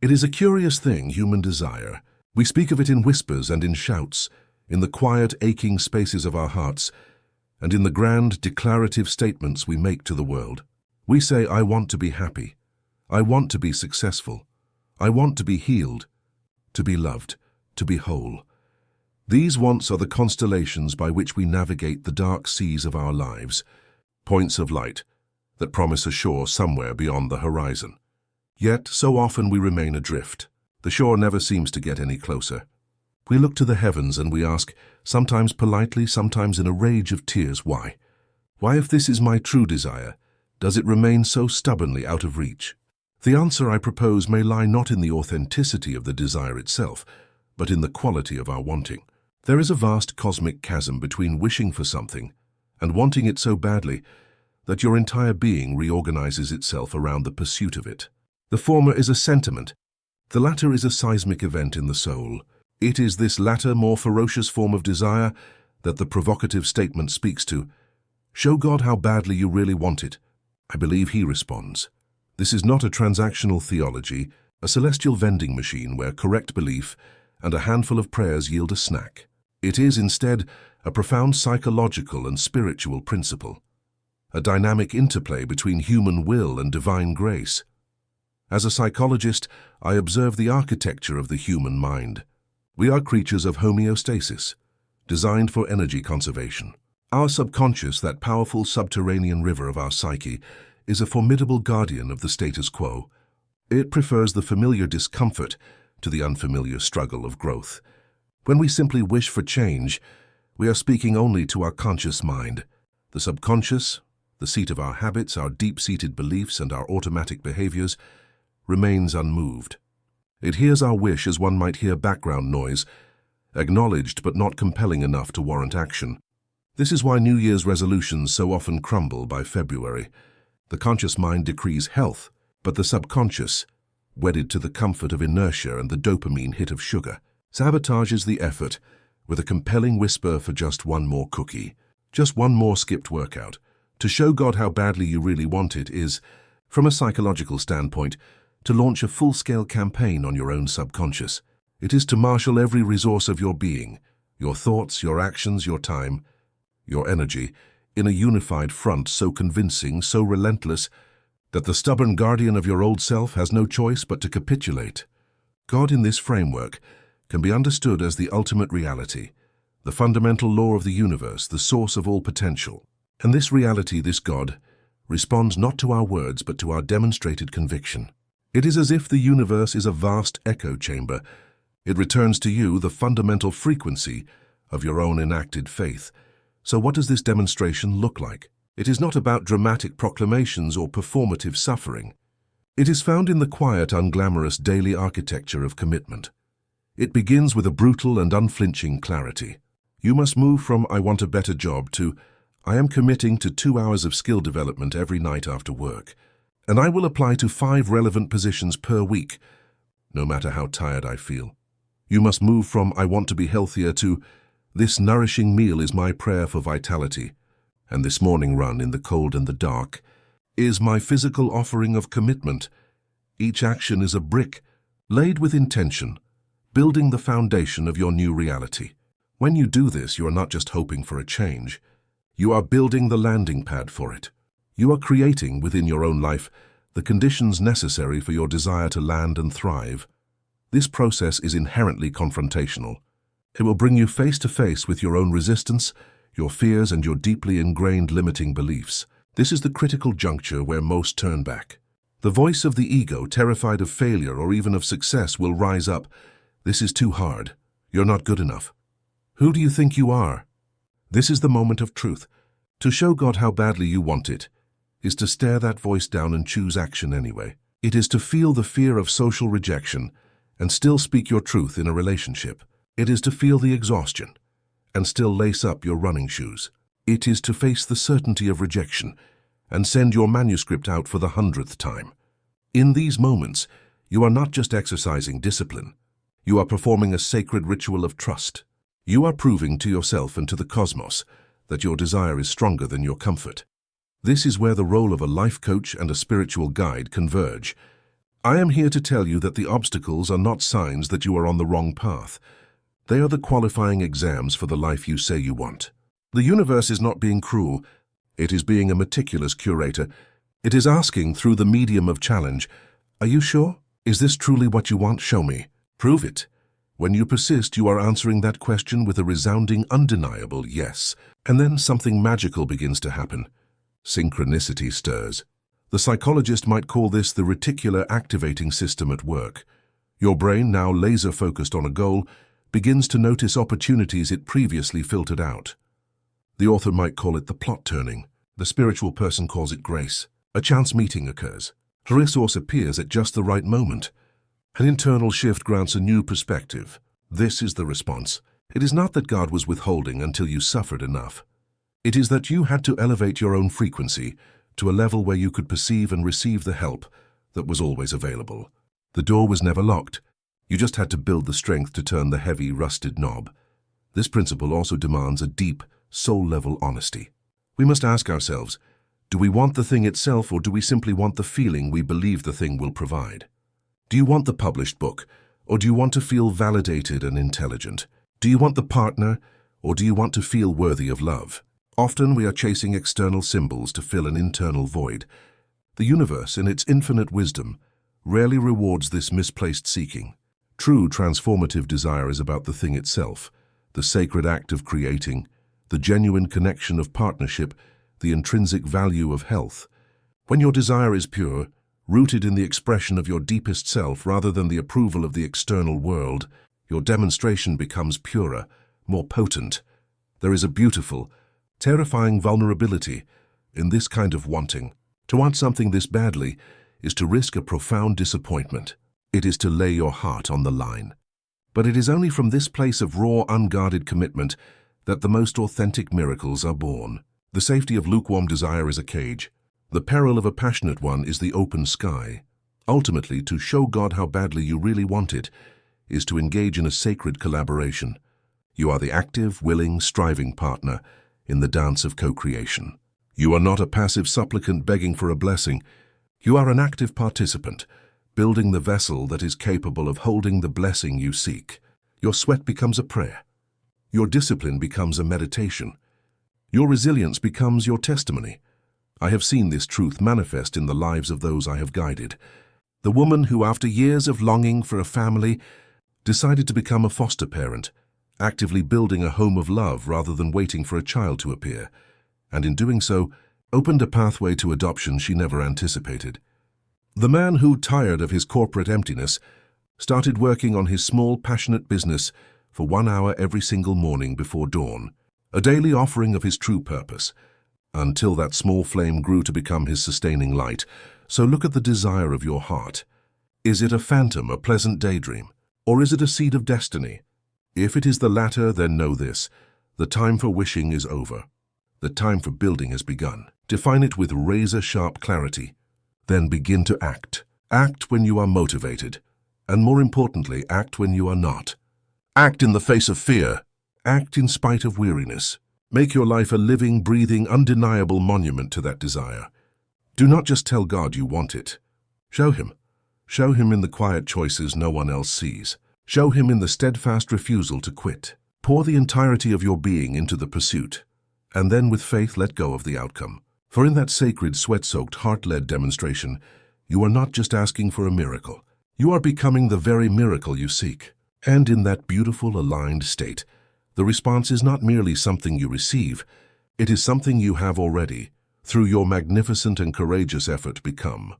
It is a curious thing, human desire. We speak of it in whispers and in shouts, in the quiet, aching spaces of our hearts, and in the grand, declarative statements we make to the world. We say, I want to be happy. I want to be successful. I want to be healed, to be loved, to be whole. These wants are the constellations by which we navigate the dark seas of our lives, points of light that promise a shore somewhere beyond the horizon. Yet, so often we remain adrift. The shore never seems to get any closer. We look to the heavens and we ask, sometimes politely, sometimes in a rage of tears, why? Why, if this is my true desire, does it remain so stubbornly out of reach? The answer I propose may lie not in the authenticity of the desire itself, but in the quality of our wanting. There is a vast cosmic chasm between wishing for something and wanting it so badly that your entire being reorganizes itself around the pursuit of it. The former is a sentiment. The latter is a seismic event in the soul. It is this latter, more ferocious form of desire that the provocative statement speaks to. Show God how badly you really want it. I believe He responds. This is not a transactional theology, a celestial vending machine where correct belief and a handful of prayers yield a snack. It is, instead, a profound psychological and spiritual principle, a dynamic interplay between human will and divine grace. As a psychologist, I observe the architecture of the human mind. We are creatures of homeostasis, designed for energy conservation. Our subconscious, that powerful subterranean river of our psyche, is a formidable guardian of the status quo. It prefers the familiar discomfort to the unfamiliar struggle of growth. When we simply wish for change, we are speaking only to our conscious mind. The subconscious, the seat of our habits, our deep-seated beliefs, and our automatic behaviors, remains unmoved. It hears our wish as one might hear background noise, acknowledged but not compelling enough to warrant action. This is why New Year's resolutions so often crumble by February. The conscious mind decrees health, but the subconscious, wedded to the comfort of inertia and the dopamine hit of sugar, sabotages the effort with a compelling whisper for just one more cookie, just one more skipped workout. To show God how badly you really want it is, from a psychological standpoint, to launch a full-scale campaign on your own subconscious. It is to marshal every resource of your being, your thoughts, your actions, your time, your energy, in a unified front so convincing, so relentless, that the stubborn guardian of your old self has no choice but to capitulate. God in this framework can be understood as the ultimate reality, the fundamental law of the universe, the source of all potential. And this reality, this God, responds not to our words but to our demonstrated conviction. It is as if the universe is a vast echo chamber. It returns to you the fundamental frequency of your own enacted faith. So what does this demonstration look like? It is not about dramatic proclamations or performative suffering. It is found in the quiet, unglamorous daily architecture of commitment. It begins with a brutal and unflinching clarity. You must move from "I want a better job" to "I am committing to 2 hours of skill development every night after work, and I will apply to 5 relevant positions per week, no matter how tired I feel." You must move from "I want to be healthier" to "This nourishing meal is my prayer for vitality, and this morning run in the cold and the dark is my physical offering of commitment." Each action is a brick, laid with intention, building the foundation of your new reality. When you do this, you are not just hoping for a change. You are building the landing pad for it. You are creating within your own life the conditions necessary for your desire to land and thrive. This process is inherently confrontational. It will bring you face to face with your own resistance, your fears, and your deeply ingrained limiting beliefs. This is the critical juncture where most turn back. The voice of the ego, terrified of failure or even of success, will rise up. "This is too hard. You're not good enough. Who do you think you are?" This is the moment of truth. To show God how badly you want it is to stare that voice down and choose action anyway. It is to feel the fear of social rejection and still speak your truth in a relationship. It is to feel the exhaustion and still lace up your running shoes. It is to face the certainty of rejection and send your manuscript out for the 100th time. In these moments, you are not just exercising discipline. You are performing a sacred ritual of trust. You are proving to yourself and to the cosmos that your desire is stronger than your comfort. This is where the role of a life coach and a spiritual guide converge. I am here to tell you that the obstacles are not signs that you are on the wrong path. They are the qualifying exams for the life you say you want. The universe is not being cruel. It is being a meticulous curator. It is asking through the medium of challenge, "Are you sure? Is this truly what you want? Show me. Prove it." When you persist, you are answering that question with a resounding, undeniable yes. And then something magical begins to happen. Synchronicity stirs. The psychologist might call this the reticular activating system at work. Your brain, now laser-focused on a goal, begins to notice opportunities it previously filtered out. The author might call it the plot turning. The spiritual person calls it grace. A chance meeting occurs. A resource appears at just the right moment. An internal shift grants a new perspective. This is the response. It is not that God was withholding until you suffered enough. It is that you had to elevate your own frequency to a level where you could perceive and receive the help that was always available. The door was never locked. You just had to build the strength to turn the heavy, rusted knob. This principle also demands a deep, soul-level honesty. We must ask ourselves, do we want the thing itself, or do we simply want the feeling we believe the thing will provide? Do you want the published book, or do you want to feel validated and intelligent? Do you want the partner, or do you want to feel worthy of love? Often we are chasing external symbols to fill an internal void. The universe, in its infinite wisdom, rarely rewards this misplaced seeking. True transformative desire is about the thing itself, the sacred act of creating, the genuine connection of partnership, the intrinsic value of health. When your desire is pure, rooted in the expression of your deepest self rather than the approval of the external world, your demonstration becomes purer, more potent. There is a beautiful, terrifying vulnerability in this kind of wanting. To want something this badly is to risk a profound disappointment. It is to lay your heart on the line. But it is only from this place of raw, unguarded commitment that the most authentic miracles are born. The safety of lukewarm desire is a cage. The peril of a passionate one is the open sky. Ultimately, to show God how badly you really want it is to engage in a sacred collaboration. You are the active, willing, striving partner in the dance of co-creation. You are not a passive supplicant begging for a blessing. You are an active participant, building the vessel that is capable of holding the blessing you seek. Your sweat becomes a prayer. Your discipline becomes a meditation. Your resilience becomes your testimony. I have seen this truth manifest in the lives of those I have guided. The woman who, after years of longing for a family, decided to become a foster parent, actively building a home of love rather than waiting for a child to appear, and in doing so, opened a pathway to adoption she never anticipated. The man who, tired of his corporate emptiness, started working on his small, passionate business for 1 hour every single morning before dawn, a daily offering of his true purpose, until that small flame grew to become his sustaining light. So look at the desire of your heart. Is it a phantom, a pleasant daydream, or is it a seed of destiny? If it is the latter, then know this: the time for wishing is over. The time for building has begun. Define it with razor-sharp clarity. Then begin to act. Act when you are motivated, and more importantly, act when you are not. Act in the face of fear. Act in spite of weariness. Make your life a living, breathing, undeniable monument to that desire. Do not just tell God you want it. Show Him. Show Him in the quiet choices no one else sees. Show Him in the steadfast refusal to quit. Pour the entirety of your being into the pursuit, and then with faith let go of the outcome. For in that sacred, sweat-soaked, heart-led demonstration, you are not just asking for a miracle. You are becoming the very miracle you seek. And in that beautiful, aligned state, the response is not merely something you receive, it is something you have already, through your magnificent and courageous effort, become.